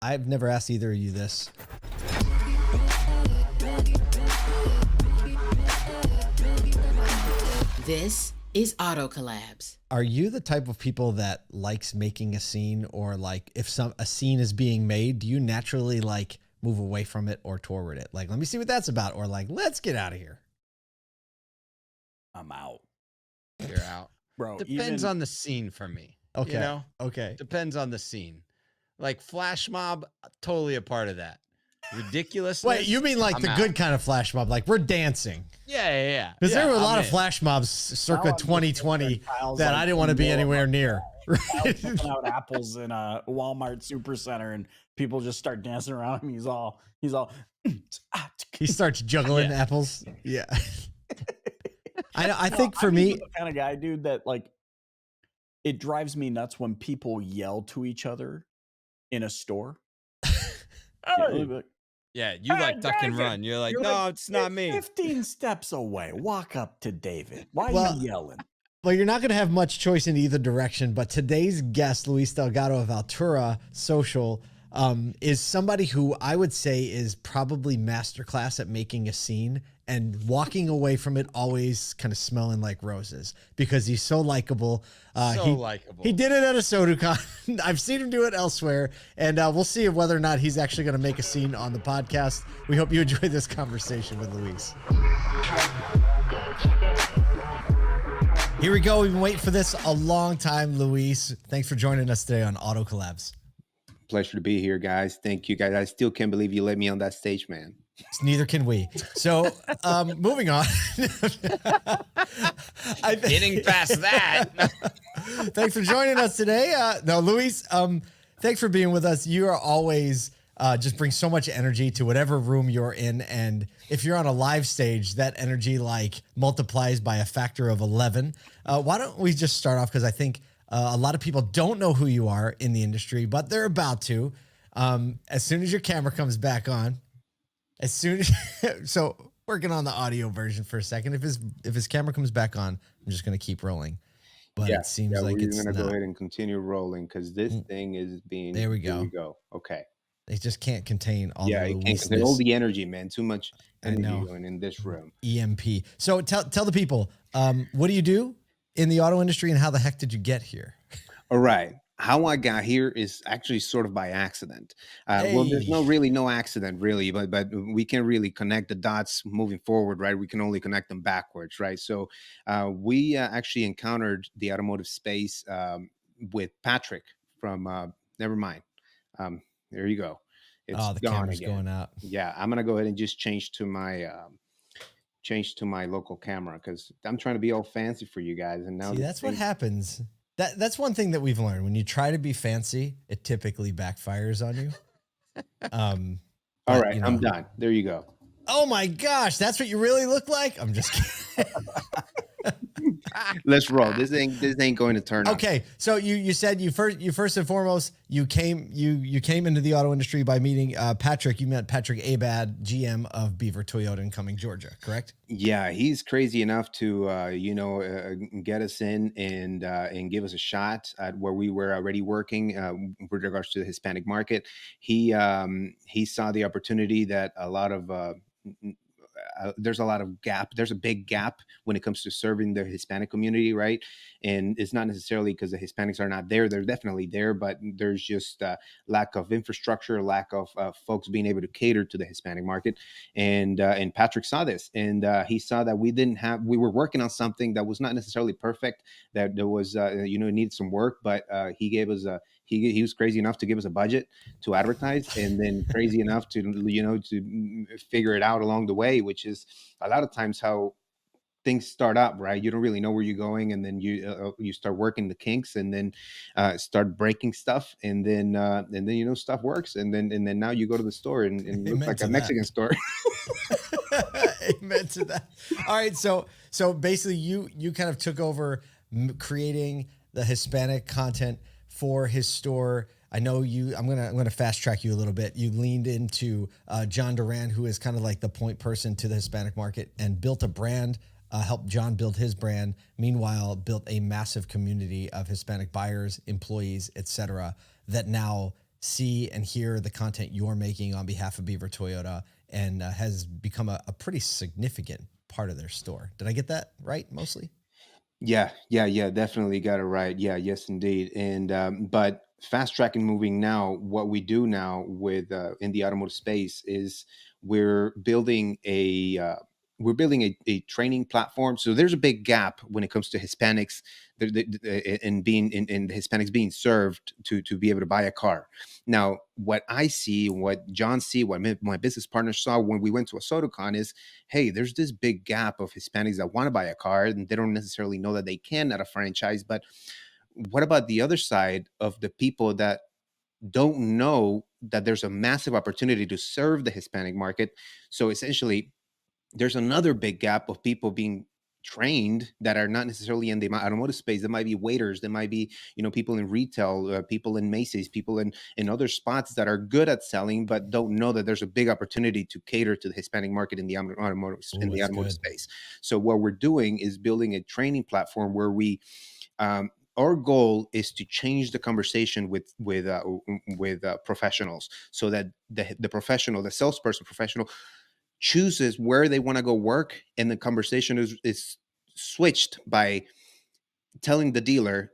I've never asked either of you this. This is Auto Collabs. Are you the type of people that likes making a scene, or like if a scene is being made, do you naturally like move away from it or toward it? Like, let me see what that's about, or like, let's get out of here. I'm out. You're out. Bro, Depends on the scene for me. Okay. You know? Okay. Depends on the scene. Like flash mob, totally a part of that. Ridiculous. Wait, you mean like the good kind of flash mob? Like we're dancing. Yeah. Because there were a lot of flash mobs circa 2020 that I didn't want to be anywhere near. Putting out apples in a Walmart supercenter, and people just start dancing around him. He's all. He starts juggling apples. Yeah. I think for I'm me, the kind of guy, dude, that like it drives me nuts when people yell to each other in a store. Yeah, you like duck and run. You're like, no, it's not me. 15 steps away. Walk up to David. Why are you yelling? Well, you're not going to have much choice in either direction, but today's guest, Luis Delgado of Altura Social, is somebody who I would say is probably masterclass at making a scene and walking away from it always kind of smelling like roses because he's so likable. Likable. He did it at ASOTU. I've seen him do it elsewhere, and we'll see whether or not he's actually going to make a scene on the podcast. We hope you enjoy this conversation with Luis. Here we go. We've been waiting for this a long time, Luis. Thanks for joining us today on Auto Collabs. Pleasure to be here, guys. Thank you, guys. I still can't believe you let me on that stage, man. Neither can we. So, moving on. Getting past that. Thanks for joining us today. No, Luis, thanks for being with us. You are always just bring so much energy to whatever room you're in. And if you're on a live stage, that energy like multiplies by a factor of 11. Why don't we just start off? Because I think a lot of people don't know who you are in the industry, but they're about to. As soon as your camera comes back on, so working on the audio version for a second. If his camera comes back on, I'm just going to keep rolling. But it seems like it's going to go ahead and continue rolling because this thing is being. There we go. Here we go. Okay. They just can't contain all the it can't contain all the energy, man. Too much energy going in this room. EMP. So tell the people, what do you do in the auto industry and how the heck did you get here? All right. How I got here is actually sort of by accident. Well, there's no accident really, but we can really connect the dots moving forward, right? We can only connect them backwards, right? So we actually encountered the automotive space with Patrick from, never mind. There you go. It's the camera's going out. Yeah, I'm going to go ahead and just change to my local camera because I'm trying to be all fancy for you guys. And now that's what happens. That's one thing that we've learned. When you try to be fancy, it typically backfires on you. All right, I'm done. There you go. Oh my gosh, that's what you really look like? I'm just kidding. Let's roll. This ain't going to turn out. Okay, so you said you first and foremost you came into the auto industry by meeting Patrick. You met Patrick Abad, GM of Beaver Toyota in Cumming, Georgia, correct? Yeah, he's crazy enough to get us in and give us a shot at where we were already working with regards to the Hispanic market. He saw the opportunity that a lot of there's a lot of gap. There's a big gap when it comes to serving the Hispanic community, right? And it's not necessarily because the Hispanics are not there. They're definitely there, but there's just a lack of infrastructure, lack of folks being able to cater to the Hispanic market. And Patrick saw this, and he saw that we were working on something that was not necessarily perfect, that there was, needed some work, but he gave us he was crazy enough to give us a budget to advertise, and then crazy enough to figure it out along the way, which is a lot of times how things start up, right? You don't really know where you're going, and then you start working the kinks, and then start breaking stuff, and then stuff works, and then now you go to the store and it looks like a Mexican store. Amen to that. All right, so basically you kind of took over creating the Hispanic content for his store. I know you. I'm gonna fast track you a little bit. You leaned into John Duran, who is kind of like the point person to the Hispanic market, and built a brand. Helped John build his brand. Meanwhile, built a massive community of Hispanic buyers, employees, etc., that now see and hear the content you're making on behalf of Beaver Toyota, and has become a pretty significant part of their store. Did I get that right mostly? Yeah, definitely got it right. Yeah, yes, indeed. And but fast tracking moving now, what we do now with in the automotive space is we're building a training platform. So there's a big gap when it comes to Hispanics and being in the Hispanics being served to be able to buy a car. Now, what I see, what John see, what my business partner saw when we went to ASOTUCon is, hey, there's this big gap of Hispanics that want to buy a car and they don't necessarily know that they can at a franchise. But what about the other side of the people that don't know that there's a massive opportunity to serve the Hispanic market? So essentially, there's another big gap of people being trained that are not necessarily in the automotive space. There might be waiters, there might be, people in retail, people in Macy's, people in other spots that are good at selling but don't know that there's a big opportunity to cater to the Hispanic market in the Ooh, that's automotive good. space. So what we're doing is building a training platform where we our goal is to change the conversation with professionals, so that the professional, the salesperson professional, chooses where they want to go work, and the conversation is switched by telling the dealer,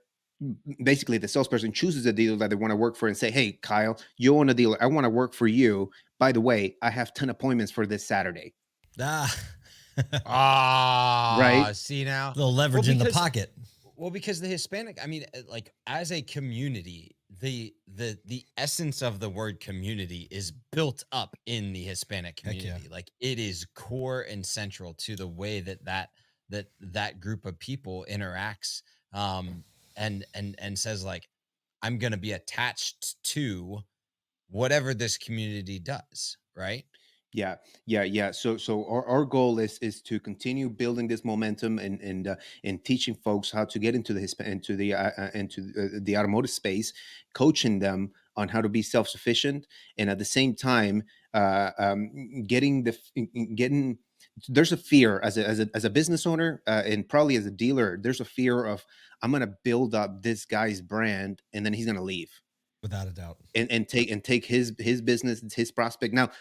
basically the salesperson chooses a dealer that they want to work for and say, hey, Kyle, you own a dealer, I want to work for you. By the way, I have 10 appointments for this Saturday. Ah, Right. See now? little leverage in the pocket. Well, because the Hispanic, I mean, like as a community, the essence of the word community is built up in the Hispanic Heck yeah. community. Like it is core and central to the way that group of people interacts, and says like, I'm going to be attached to whatever this community does, right? Yeah. So our goal is to continue building this momentum and teaching folks how to get into the automotive space, coaching them on how to be self-sufficient, and at the same time, getting there's a fear as a business owner, and probably as a dealer, there's a fear of, I'm going to build up this guy's brand and then he's going to leave Without a doubt. and take his business, his prospect. Now,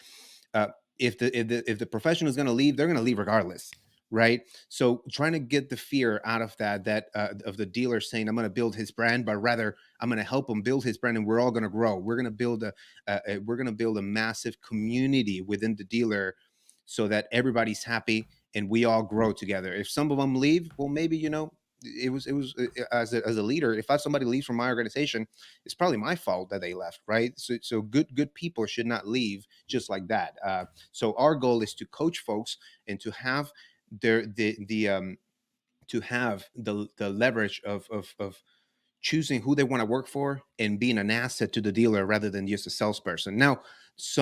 uh, if the professional is going to leave, they're going to leave regardless, right? So trying to get the fear out of that of the dealer saying, I'm going to build his brand, but rather I'm going to help him build his brand, and we're all going to grow. We're going to build a massive community within the dealer, so that everybody's happy and we all grow together. If some of them leave, well, maybe, as a leader, if somebody leaves from my organization, it's probably my fault that they left, right? So good people should not leave just like that. So our goal is to coach folks and to have their to have the leverage of choosing who they want to work for and being an asset to the dealer rather than just a salesperson. Now,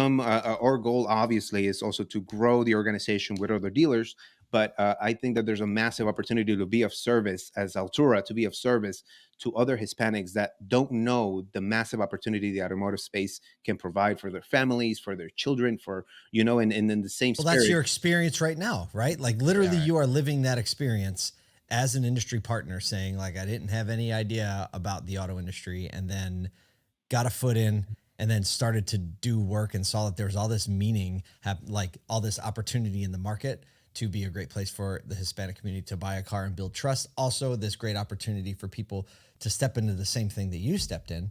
our goal obviously is also to grow the organization with other dealers, but I think that there's a massive opportunity to be of service as Altura, to be of service to other Hispanics that don't know the massive opportunity the automotive space can provide for their families, for their children, and in the same Well, that's spirit. your experience right now, right? Like literally, Yeah, right. you are living that experience as an industry partner, saying like, I didn't have any idea about the auto industry, and then got a foot in, and then started to do work and saw that there was all this meaning, like all this opportunity in the market to be a great place for the Hispanic community to buy a car and build trust. Also, this great opportunity for people to step into the same thing that you stepped in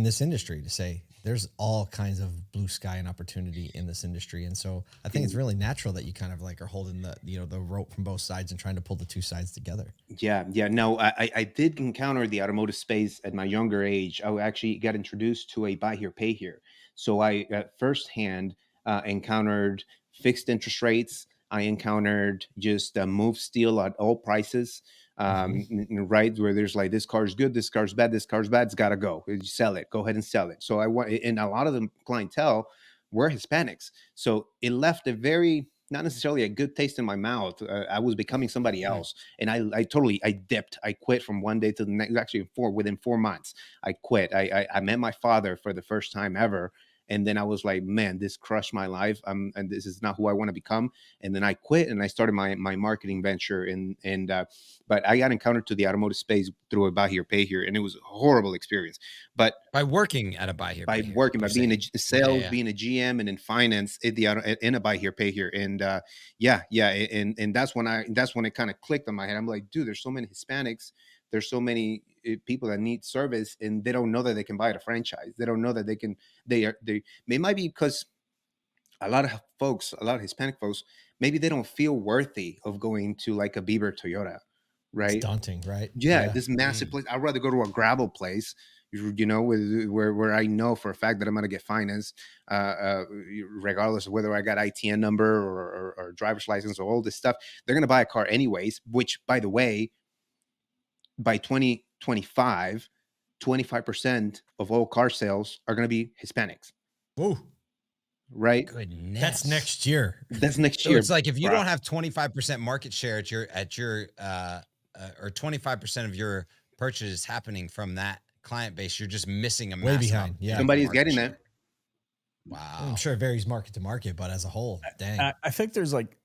this industry, to say there's all kinds of blue sky and opportunity in this industry. And so I think it's really natural that you kind of like are holding the rope from both sides and trying to pull the two sides together. Yeah. No, I did encounter the automotive space at my younger age. I actually got introduced to a buy here, pay here. So I firsthand encountered fixed interest rates. I encountered just move steel at all prices. Right, where there's like, this car's good, this car's bad, this car's bad, it's got to go. You sell it, go ahead and sell it. So I want, and a lot of the clientele were Hispanics. So it left a very, not necessarily a good taste in my mouth. I was becoming somebody else, and I dipped. I quit from one day to the next. Actually, within 4 months, I quit. I met my father for the first time ever, And then I was like, man, this crushed my life. And this is not who I want to become. And then I quit and I started my marketing venture. But I got encountered to the automotive space through a buy here, pay here, and it was a horrible experience. But By working at a buy here, by pay here, working, by you're being saying. sales, Yeah. being a GM, and in finance, in a buy here, pay here, and and that's when it kind of clicked on my head. I'm like, dude, there's so many Hispanics, there's so many people that need service, and they don't know that they can buy at a franchise. They don't know that they can. It might be because a lot of Hispanic folks, maybe they don't feel worthy of going to like a Bieber Toyota, It's right? daunting, right? Yeah, this massive place. I'd rather go to a gravel place, where I know for a fact that I'm gonna get financed, regardless of whether I got ITN number or driver's license or all this stuff. They're gonna buy a car anyways. Which, by the way, by 2025, 25% of all car sales are gonna be Hispanics, Whoa, right? Goodness. that's next year. That's next So year. it's like if you Wow. don't have 25% market share at your or 25% of your purchases happening from that client base, you're just missing a Way massive behind, opportunity yeah. for Somebody's market getting share. that. Wow. I'm sure it varies market to market, but as a whole, dang. I think there's like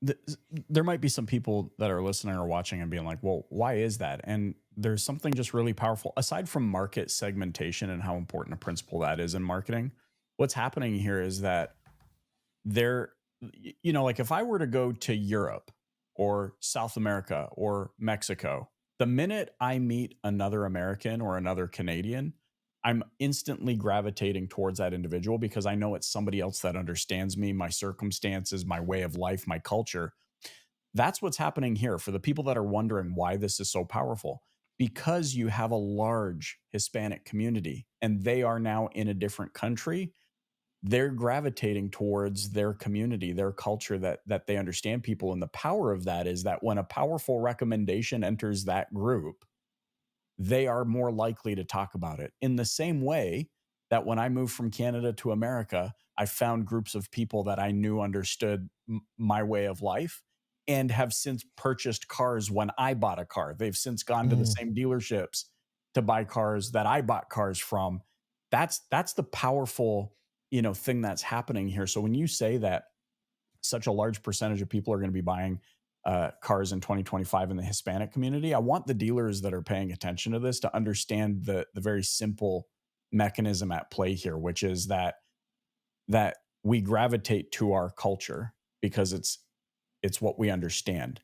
there might be some people that are listening or watching and being like, well, why is that? And there's something just really powerful aside from market segmentation and how important a principle that is in marketing. What's happening here is that like if I were to go to Europe or South America or Mexico, the minute I meet another American or another Canadian, I'm instantly gravitating towards that individual because I know it's somebody else that understands me, my circumstances, my way of life, my culture. That's what's happening here for the people that are wondering why this is so powerful. Because you have a large Hispanic community and they are now in a different country, they're gravitating towards their community, their culture, that they understand people. And the power of that is that when a powerful recommendation enters that group, they are more likely to talk about it. In the same way that when I moved from Canada to America, I found groups of people that I knew understood my way of life and have since purchased cars when I bought a car. They've since gone to the same dealerships to buy cars that I bought cars from. That's the powerful, thing that's happening here. So when you say that such a large percentage of people are going to be buying cars in 2025 in the Hispanic community, I want the dealers that are paying attention to this to understand the very simple mechanism at play here, which is that we gravitate to our culture because it's what we understand.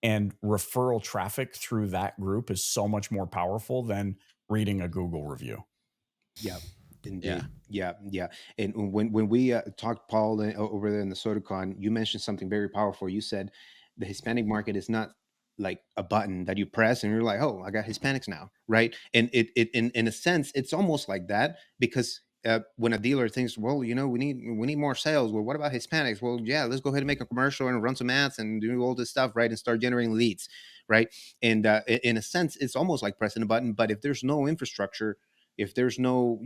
And referral traffic through that group is so much more powerful than reading a Google review. Yeah, indeed. Yeah. And when we talked, Paul, over there in the SodaCon, you mentioned something very powerful. You said the Hispanic market is not like a button that you press and you're like, oh, I got Hispanics now, right? And it in a sense, it's almost like that because when a dealer thinks, well, we need more sales. Well, what about Hispanics? Well, yeah, let's go ahead and make a commercial and run some ads and do all this stuff, right? And start generating leads, right? And in a sense, it's almost like pressing a button. But if there's no infrastructure, if there's no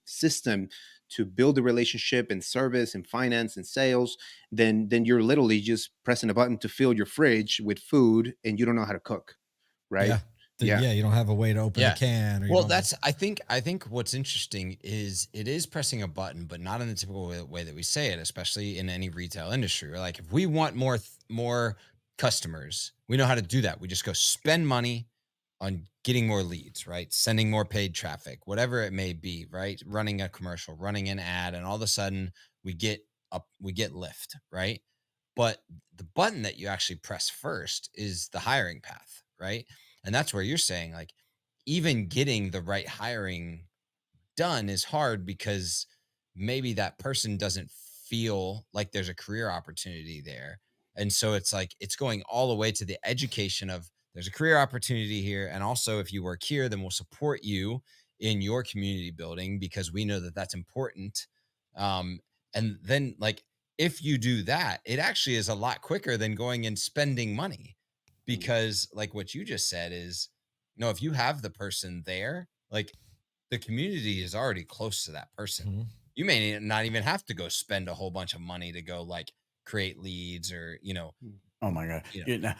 system to build a relationship in service and finance and sales, then you're literally just pressing a button to fill your fridge with food and you don't know how to cook, right? Yeah. You don't have a way to open a can. Or Well, that's I think what's interesting is it is pressing a button, but not in the typical way that we say it, especially in any retail industry. Like if we want more customers, we know how to do that. We just go spend money on getting more leads, right? Sending more paid traffic, whatever it may be, right? Running a commercial, running an ad, and all of a sudden we get lift, right? But the button that you actually press first is the hiring path, right? And that's where you're saying like even getting the right hiring done is hard because maybe that person doesn't feel like there's a career opportunity there. And so it's like it's going all the way to the education of there's a career opportunity here. And also, if you work here, then we'll support you in your community building because we know that that's important. And then, like, if you do that, it actually is a lot quicker than going and spending money because, like, what you just said is, if you have the person there, like, the community is already close to that person. You may not even have to go spend a whole bunch of money to go like create leads or, Oh my God. You know.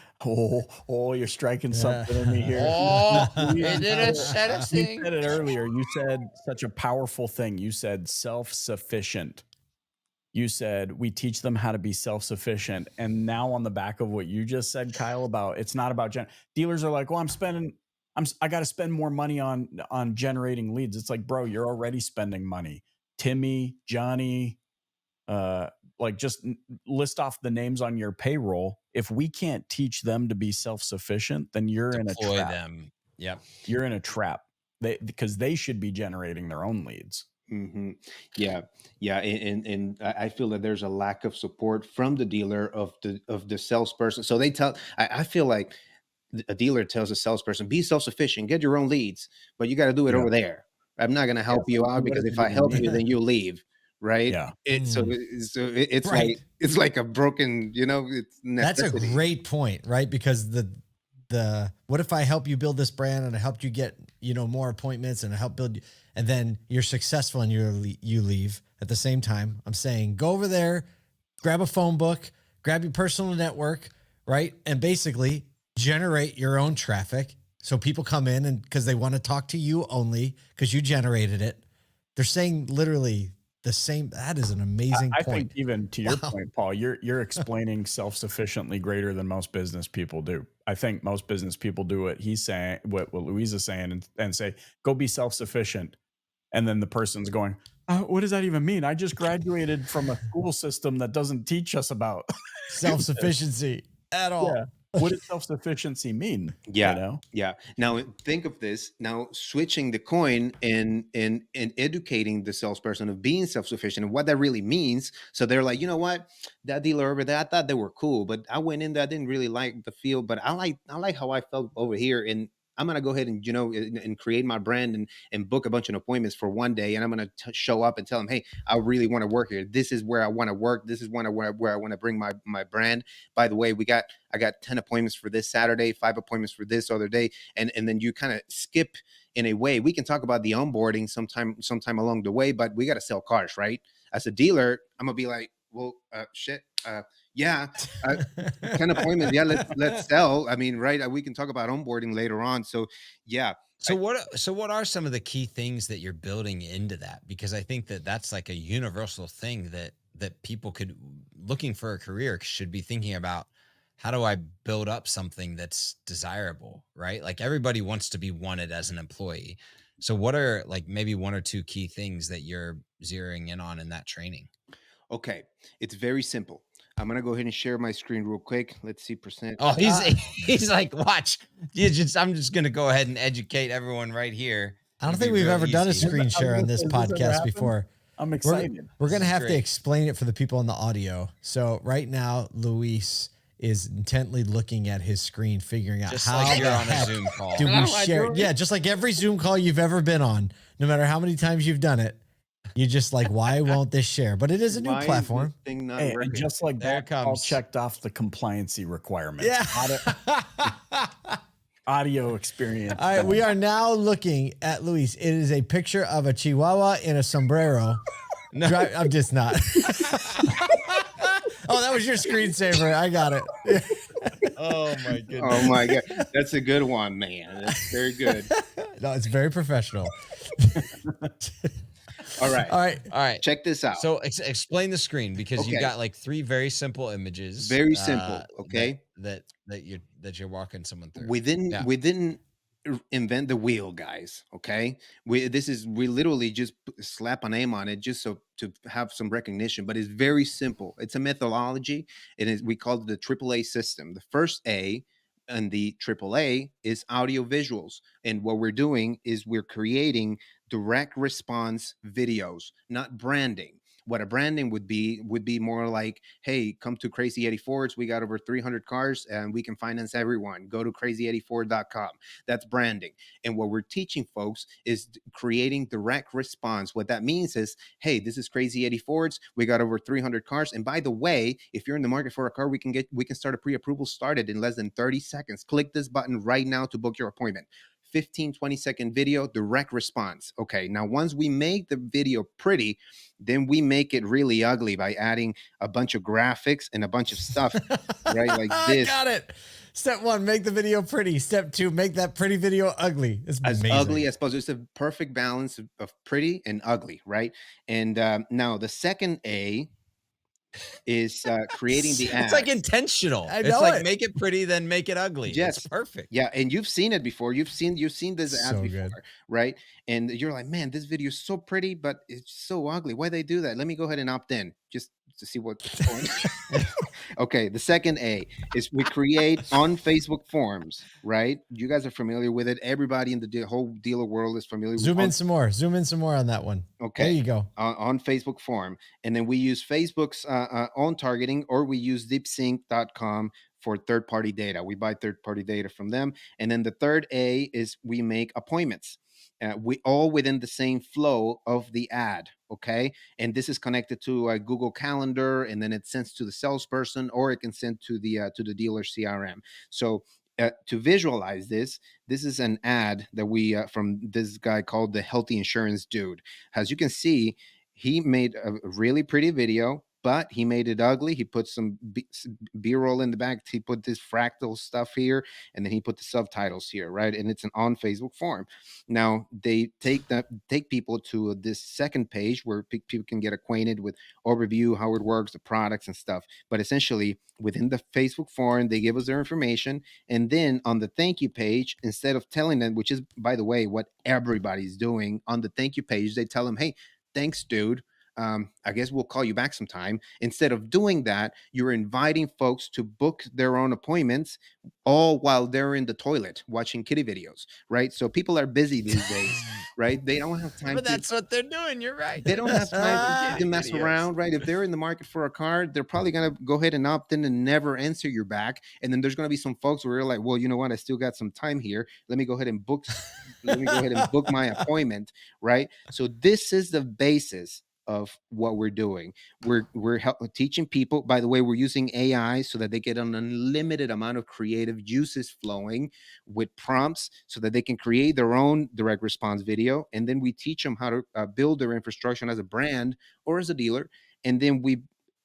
You're striking something in me here. Oh, You it didn't said a thing. said it earlier. You said such a powerful thing. You said self-sufficient. You said we teach them how to be self-sufficient. And now on the back of what you just said, Kyle, about it's not about dealers are like, well, I got to spend more money on generating leads. It's like, bro, you're already spending money. Timmy, Johnny, like just list off the names on your payroll. If we can't teach them to be self-sufficient, then you're in a Deploy trap. them. Yep. You're in a trap. Because they should be generating their own leads. Mm-hmm. Yeah, and I feel that there's a lack of support from the dealer of the salesperson. So I feel like a dealer tells a salesperson, be self-sufficient, get your own leads, but you got to do it Yeah. over there. I'm not going to help Yeah, you so out what because does if it I even help mean? you, then you leave, right? Yeah. It's Right. like it's like a broken, it's That's a necessity. great point, right? Because the what if I help you build this brand and I helped you get, more appointments and I help build you, and then you're successful and you leave at the same time. I'm saying go over there, grab a phone book, grab your personal network, right? And basically generate your own traffic. So people come in and because they want to talk to you only because you generated it. They're saying literally the same. That is an amazing I point. think even to your point, Paul, you're explaining self-sufficiently greater than most business people do. I think most business people do what he's saying, what Louise is saying, and say, go be self-sufficient. And then the person's going, what does that even mean? I just graduated from a school system that doesn't teach us about Self-sufficiency at all. Yeah. What does self-sufficiency mean? Yeah. Now think of this. Now switching the coin and educating the salesperson of being self-sufficient and what that really means. So they're like, you know what, that dealer over there, I thought they were cool, but I went in there, I didn't really like the feel, but I like how I felt over here, and I'm gonna go ahead and and create my brand and book a bunch of appointments for one day, and I'm gonna show up and tell them, hey, I really want to work here. This is where I want to work. This is where I want to bring my brand. By the way, I got 10 appointments for this Saturday, 5 appointments for this other day, and then you kind of skip in a way. We can talk about the onboarding sometime along the way, but we got to sell cars, right? As a dealer, I'm gonna be like, well, shit. 10 appointments. Yeah, let's sell. I mean, right? We can talk about onboarding later on. So, yeah. So what are some of the key things that you're building into that? Because I think that that's like a universal thing that people looking for a career should be thinking about. How do I build up something that's desirable, right? Like everybody wants to be wanted as an employee. So what are like maybe 1 or 2 key things that you're zeroing in on in that training? Okay, it's very simple. I'm gonna go ahead and share my screen real quick. Let's see percent. Oh, he's like, watch. I'm just gonna go ahead and educate everyone right here. I don't It'll think be we've real ever done a easy. screen share on this Has this ever podcast happened? before. I'm excited. We're going to This is have to great. explain it for the people on the audio. So right now, Luis is intently looking at his screen, figuring out Just how like you're the on a heck Zoom call. do How we do I share. do it? Yeah, just like every Zoom call you've ever been on, no matter how many times you've done it, you just like, why won't this share? But it is a new Why is platform. this thing not Hey, working? and just like There that, it all comes. checked off the compliancy requirements. Yeah. Audio experience. All right, we are now looking at Luis. It is a picture of a Chihuahua in a sombrero. No. I'm just not. Oh, that was your screensaver. I got it. Oh my goodness. Oh my god, that's a good one, man. That's very good. No, it's very professional. All right, All right. All right. check this out. So explain the screen because you Okay. got like 3 very simple images. Very simple, okay? That you're walking someone through. We didn't invent the wheel, guys. Okay, we literally just slap a name on it just so to have some recognition, but it's very simple. It's a methodology. We call it the AAA system. The first A and the AAA is audio visuals, and what we're doing is we're creating direct response videos, not branding. What a branding would be more like, hey, come to Crazy 84s. We got over 300 cars and we can finance everyone. Go to crazy84.com. That's branding. And what we're teaching folks is creating direct response. What that means is, hey, this is Crazy 84s. We got over 300 cars. And by the way, if you're in the market for a car, we can start a pre-approval started in less than 30 seconds. Click this button right now to book your appointment. 15, 20-second video, direct response. Okay, now once we make the video pretty, then we make it really ugly by adding a bunch of graphics and a bunch of stuff, right? Like this. Got it. Step 1, make the video pretty. Step 2, make that pretty video ugly. It's As amazing. ugly as possible. It's a perfect balance of pretty and ugly, right? And now the second A is creating the ad. It's like intentional. I It's know like it. make it pretty, then make it ugly. Yes. It's perfect. Yeah, and you've seen it before. You've seen this ad So before, good. right? And you're like, man, this video is so pretty, but it's so ugly. Why they do that? Let me go ahead and opt in just to see what's going on. Okay, the second A is we create on Facebook forums, right? You guys are familiar with it. Everybody in the whole dealer world is familiar with Zoom in some more. Zoom in some more on that one. Okay. There you go. On Facebook forum. And then we use Facebook's own targeting, or we use deepsync.com for third-party data. We buy third-party data from them. And then the third A is we make appointments. We all within the same flow of the ad, okay? And this is connected to a Google Calendar, and then it sends to the salesperson, or it can send to the dealer CRM. So to visualize this is an ad that we from this guy called the Healthy Insurance Dude. As you can see, he made a really pretty video, but he made it ugly. He put some B-roll in the back. He put this fractal stuff here, and then he put the subtitles here, right? And it's an on Facebook forum. Now they take people to this second page where people can get acquainted with overview, how it works, the products and stuff. But essentially within the Facebook forum, they give us their information. And then on the thank you page, instead of telling them, which is, by the way, what everybody's doing on the thank you page, they tell them, hey, thanks, dude. I guess we'll call you back sometime. Instead of doing that, you're inviting folks to book their own appointments, all while they're in the toilet watching kitty videos, right? So people are busy these days, right? They don't have time. But that's what they're doing. You're right. They don't have time to mess videos. around, right? If they're in the market for a car, they're probably going to go ahead and opt in and never answer your back. And then there's going to be some folks where you're like, well, you know what? I still got some time here. Let me go ahead and book my appointment, right? So this is the basis of what we're doing. We're teaching people. By the way, we're using AI so that they get an unlimited amount of creative juices flowing with prompts so that they can create their own direct response video. And then we teach them how to build their infrastructure as a brand or as a dealer. And then we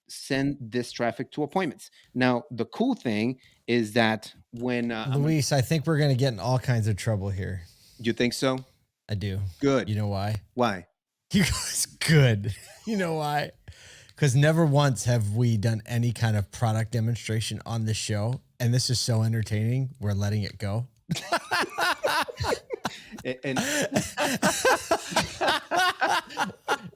send this traffic to appointments. Now, the cool thing is that when Luis, I think we're going to get in all kinds of trouble here. You think so? I do. Good. You know why? Why? You guys, good. You know why? Because never once have we done any kind of product demonstration on this show. And this is so entertaining. We're letting it go. And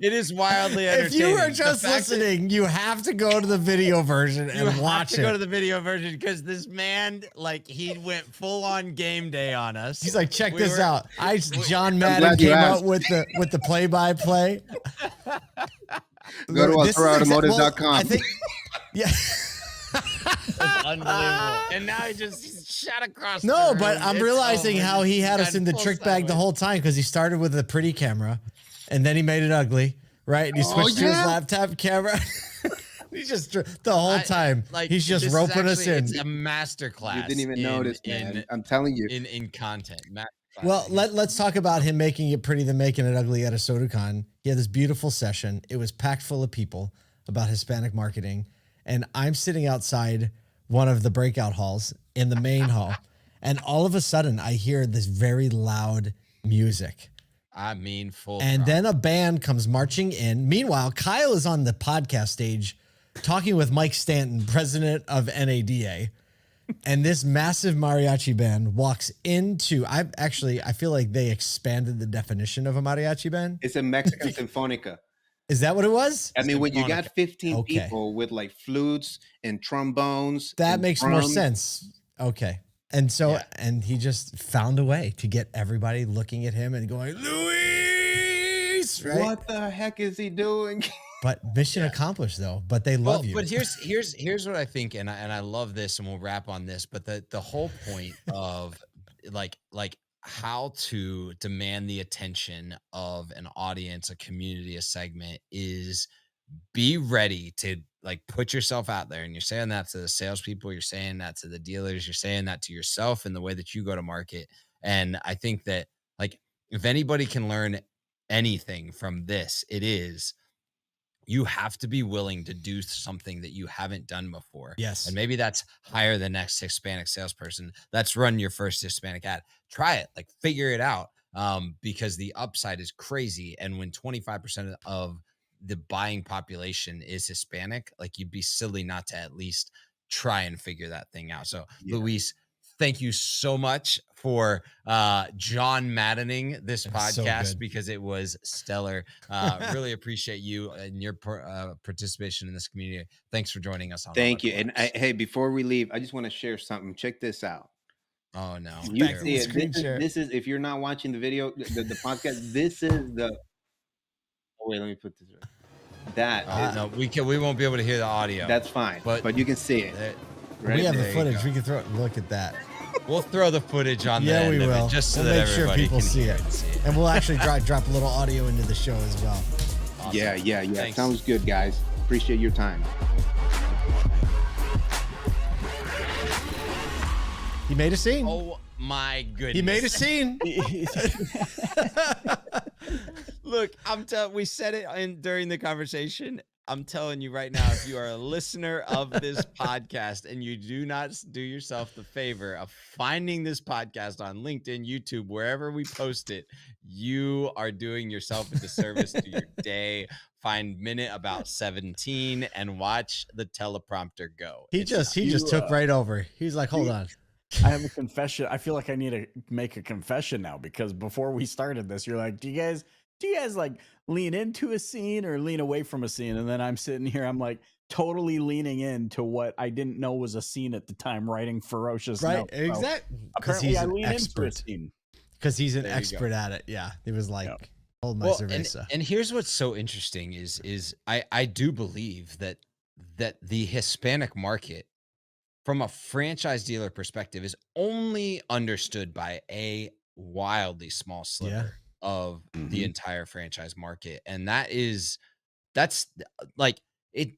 It is wildly If entertaining. you were just listening, you have to go to the video version You and have watch to go to it. the video version because this man, like, he went full on game day on us. He's like, check We this were- out. John glad Madden you came asked. out with the play-by-play. Go to This is AuturaAutomotive.com. I think, yeah. It's unbelievable. And now he's shot across. No, the but room. I'm It's realizing over. how he had us Got in the full trick bag the sideways. whole time because he started with a pretty camera and then he made it ugly, right? And he switched to his yeah? laptop camera. He's just the whole time. He's just this is roping us actually- in. It's a master class. You didn't even in- notice, in, man. I'm telling you. in content. Well, let's talk about him making it pretty than making it ugly at ASOTU. He had this beautiful session. It was packed full of people about Hispanic marketing. And I'm sitting outside one of the breakout halls in the main hall. And all of a sudden, I hear this very loud music. I mean, full. And prop. then a band comes marching in. Meanwhile, Kyle is on the podcast stage talking with Mike Stanton, president of NADA. And this massive mariachi band walks into, I feel like they expanded the definition of a mariachi band. It's a Mexican Sinfonica. Is that what it was? I mean, when you got 15 Okay. people with like flutes and trombones, That and makes more drums, sense. Okay. And so, Yeah. and he just found a way to get everybody looking at him and going, Luis, right? What the heck is he doing? But mission accomplished though, but they love you. But here's what I think, and I love this, and we'll wrap on this. But the whole point of like how to demand the attention of an audience, a community, a segment is be ready to like put yourself out there. And you're saying that to the salespeople, you're saying that to the dealers, you're saying that to yourself in the way that you go to market. And I think that, like, if anybody can learn anything from this, it is you have to be willing to do something that you haven't done before. Yes. And maybe that's hire the next Hispanic salesperson. That's run your first Hispanic ad. Try it, like figure it out. Because the upside is crazy. And when 25% of the buying population is Hispanic, like you'd be silly not to at least try and figure that thing out. So Luis, thank you so much for John Maddening this podcast, because it was stellar. Really appreciate you and your participation in this community. Thanks for joining us on Thank Auto you. And Collabs. hey, before we leave, I just want to share something. Check this out. Oh no. You Back to see the it. screen This share. is if you're not watching the video, the podcast, this is the wait, let me put this right. That No, we won't be able to hear the audio. that's fine. But you can see it. We have the There you footage. go. We can throw it. Look at that. We'll throw the footage on the Yeah, end we of will. it, just so We'll that make sure everybody people can see hear it. and see it. And we'll actually drop a little audio into the show as well. Awesome. Yeah. Thanks. Sounds good, guys. Appreciate your time. He made a scene. Oh my goodness. He made a scene. Look, we said it during the conversation. I'm telling you right now, if you are a listener of this podcast and you do not do yourself the favor of finding this podcast on LinkedIn, YouTube, wherever we post it, you are doing yourself a disservice to your day. Find minute about 17 and watch the teleprompter go. He just took right over. He's like, hold on. I have a confession. I feel like I need to make a confession now, because before we started this, you're like, do you guys like lean into a scene or lean away from a scene? And then I'm sitting here, I'm like totally leaning into what I didn't know was a scene at the time, writing ferocious Right, notes. So exactly. apparently I lean into a scene. Because he's an There you expert go. at it. Yeah, he was like, hold my Well, cerveza. and here's what's so interesting is I do believe that the Hispanic market, from a franchise dealer perspective, is only understood by a wildly small sliver of the entire franchise market. And that's like it.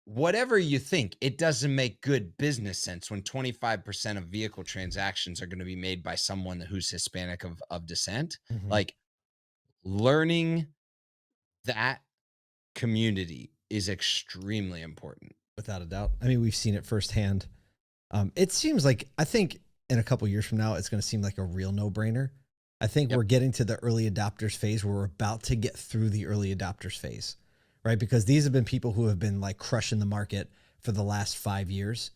Whatever you think, it doesn't make good business sense when 25% of vehicle transactions are going to be made by someone who's Hispanic of descent. Like, learning that community is extremely important. Without a doubt. I mean, we've seen it firsthand. It seems like, I think in a couple years from now, it's going to seem like a real no-brainer. I think we're getting to the early adopters phase where we're about to get through the early adopters phase, right? Because these have been people who have been like crushing the market for the last 5 years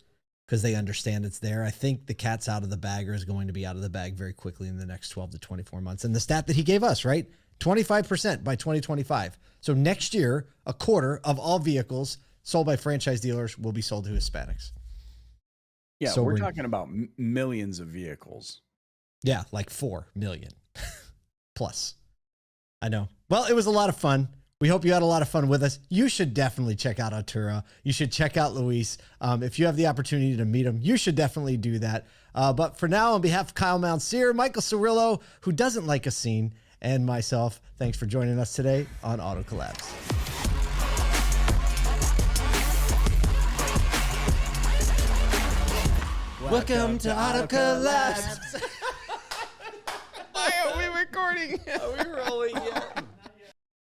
because they understand it's there. I think the cat's out of the bag, or is going to be out of the bag very quickly in the next 12 to 24 months. And the stat that he gave us, right? 25% by 2025. So next year, a quarter of all vehicles sold by franchise dealers will be sold to Hispanics. Yeah, So we're we're- talking about millions of vehicles. Yeah, like 4 million plus. I know. Well, it was a lot of fun. We hope you had a lot of fun with us. You should definitely check out Altura. You should check out Luis. If you have the opportunity to meet him, you should definitely do that. But for now, on behalf of Kyle Mountsier, Michael Cirillo, who doesn't like a scene, and myself, thanks for joining us today on Auto Collabs. Welcome to Auto Collabs. Why are we recording? Are we rolling yet?